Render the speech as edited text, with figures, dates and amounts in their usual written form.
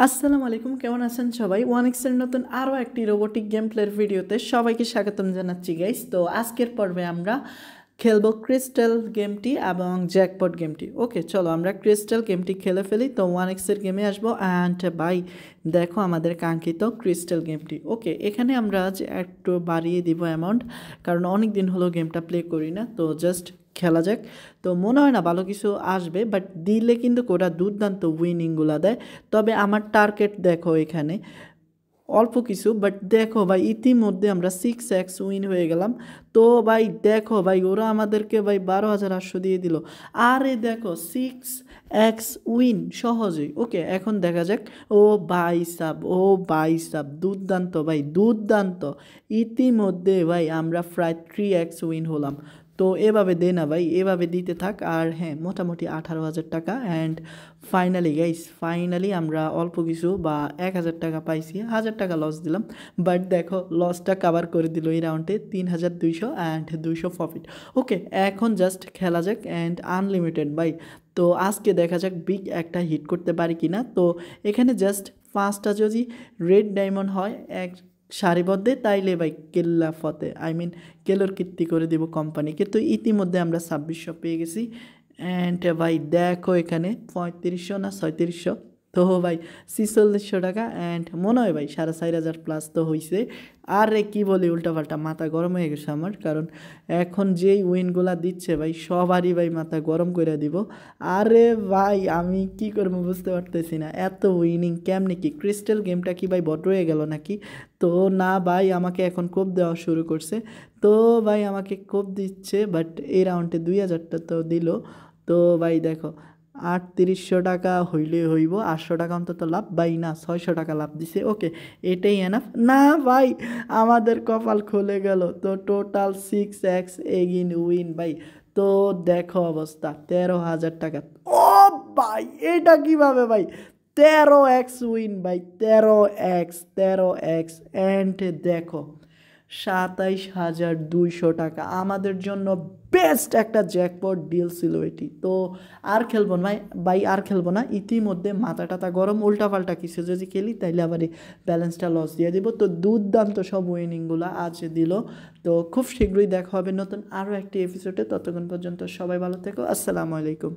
আসসালামু আলাইকুম, কেমন আছেন সবাই? ওয়ানিক্সের নতুন আরও একটি রোবোটিক গেম প্লের ভিডিওতে সবাইকে স্বাগতম জানাচ্ছি গাইস। তো আজকের পর্বে আমরা খেলবো ক্রিস্টাল গেমটি এবং জ্যাকপট গেমটি। ওকে, চলো আমরা ক্রিস্টাল গেমটি খেলে ফেলি। তো ওয়ানিক্সের গেমে আসবো অ্যান্ড বাই দেখো আমাদের কাঙ্ক্ষিত ক্রিস্টাল গেমটি। ওকে, এখানে আমরা আজ একটু বাড়িয়ে দিব অ্যামাউন্ট, কারণ অনেক দিন হলো গেমটা প্লে করি না। তো জাস্ট খেলা যাক। তো মনে হয় না ভালো কিছু আসবে, বাট দিলে কিন্তু ওরা দুর্দান্ত উইনিংগুলো দেয়। তবে আমার টার্গেট দেখো এখানে অল্প কিছু, বাট দেখো ভাই ইতিমধ্যে আমরা 6x উইন হয়ে গেলাম। তো ভাই দেখো ভাই ওরা আমাদেরকে ভাই 12,800 দিয়ে দিল। আরে দেখো 6x উইন সহজেই। ওকে, এখন দেখা যাক। ও ভাই সাব দুর্দান্ত ভাই, দুর্দান্ত। ইতিমধ্যে ভাই আমরা প্রায় 3x উইন হলাম। তো এভাবে দে না ভাই, এভাবে দিতে থাক। আর হ্যাঁ, মোটামুটি 18,000 টাকা। অ্যান্ড ফাইনালি আমরা অল্প কিছু বা 1,000 টাকা পাইছি। 1,000 টাকা লস দিলাম, বাট দেখো লসটা কাভার করে দিল এই রাউন্ডে। 3,200 অ্যান্ড 200 প্রফিট। ওকে, এখন জাস্ট খেলা যাক অ্যান্ড আনলিমিটেড ভাই। তো আজকে দেখা যাক বিগ একটা হিট করতে পারি কিনা। তো এখানে জাস্ট 5টা যদি রেড ডায়মন্ড হয় এক সারিবদ্ধে, তাইলে ভাই কেল্লা ফতে কেলোর কীর্তি করে দিব কোম্পানিকে। তো ইতিমধ্যে আমরা 2600 পেয়ে গেছি। অ্যান্ড ভাই দেখো এখানে 3500 না 3700, তো ভাই 4600 টাকা। অ্যান্ড মনে হয় ভাই 4,500 প্লাস তো হয়েছে। আরে কি বলি, উল্টাপাল্টা মাথা গরম হয়ে গেছে আমার, কারণ এখন যেই উইনগুলা দিচ্ছে ভাই সবারই ভাই মাথা গরম করে দিব। আরে ভাই আমি কি করবো বুঝতে পারতেছি না, এত উইনিং কেমনে? কি ক্রিস্টাল গেমটা কি ভাই বড় হয়ে গেল নাকি? তো না ভাই, আমাকে এখন কোপ দেওয়া শুরু করছে। তো ভাই আমাকে কোপ দিচ্ছে, বাট এই রাউন্ডে 2,000টা তো দিল। তো ভাই দেখো 3800 টাকা হইলে হইব, 800 টাকা অন্তত লাভ। ভাই না, 600 টাকা লাভ দিছে। ওকে, এটাই এনাফ না ভাই, আমাদের কপাল খুলে গেল। তো টোটাল 6x এগিন উইন ভাই। তো দেখো অবস্থা, 13,000 টাকা। ও ভাই, এটা কিভাবে ভাই? 13x উইন ভাই, 13x। অ্যান্ড দেখো 27,200 টাকা। আমাদের জন্য বেস্ট একটা জ্যাকপট ডিল ছিল এটি। তো আর খেলবো না ভাই, আর খেলবো না। ইতিমধ্যে মাথা টাথা গরম, উল্টাপাল্টা কিছু যদি খেলি তাইলে আবার এই ব্যালেন্সটা লস দিয়ে দিব। তো দুর্দান্ত সব উইনিংগুলো আজ দিল। তো খুব শীঘ্রই দেখা হবে নতুন আরও একটি এপিসোডে। ততক্ষণ পর্যন্ত সবাই ভালো থেকো। আসসালামু আলাইকুম।